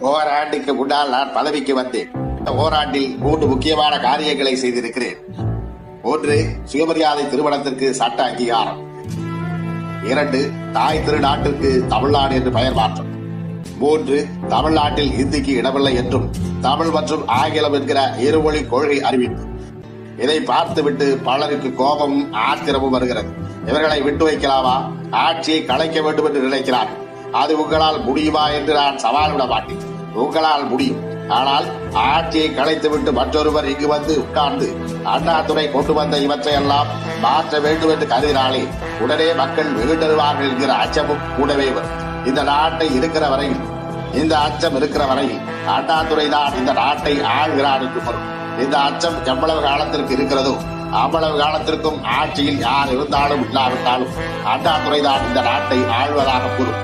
ஓராண்டுக்கு முன்னால் நான் பதவிக்கு வந்தேன். இந்த ஓராண்டில் 3 முக்கியமான காரியங்களை செய்திருக்கிறேன். 1. சுயமரியாதை திருமணத்திற்கு சட்ட அங்கீகாரம். 2. தாய் திருநாட்டிற்கு தமிழ்நாடு என்று பெயர் மாற்றம். 3. தமிழ்நாட்டில் இந்திக்கு இடமில்லை என்றும் தமிழ் மற்றும் ஆங்கிலம் என்கிற இருமொழி கொள்கை அறிவிப்பு. இதை பார்த்துவிட்டு பலருக்கு கோபமும் ஆத்திரமும் வருகிறது. இவர்களை விட்டு வைக்கலாமா? ஆட்சியை கலைக்க வேண்டும் என்று நினைக்கிறார். அது உங்களால் முடியுமா என்று நான் சவால் விட மாட்டேன். உங்களால் முடியும். ஆனால் ஆட்சியை கலைத்துவிட்டு மற்றொருவர் இங்கு வந்து உட்கார்ந்து அண்ணாதுரை கொண்டு வந்த இவற்றையெல்லாம் மாற்ற வேண்டும் என்று கருதினாலே உடனே மக்கள் வெகுண்டருவார்கள் என்கிற அச்சமும் கூடவே வரும். இந்த நாட்டை இருக்கிற வரையில், இந்த அச்சம் இருக்கிற வரையில் அண்ணாதுரை தான் இந்த நாட்டை ஆள்கிறார் என்று வரும். இந்த அச்சம் எவ்வளவு காலத்திற்கு இருக்கிறதோ அவ்வளவு காலத்திற்கும் ஆட்சியில் யார் இருந்தாலும் இல்லாவிட்டாலும் அண்ணாதுரை தான் இந்த நாட்டை ஆள்வதாக கூறும்.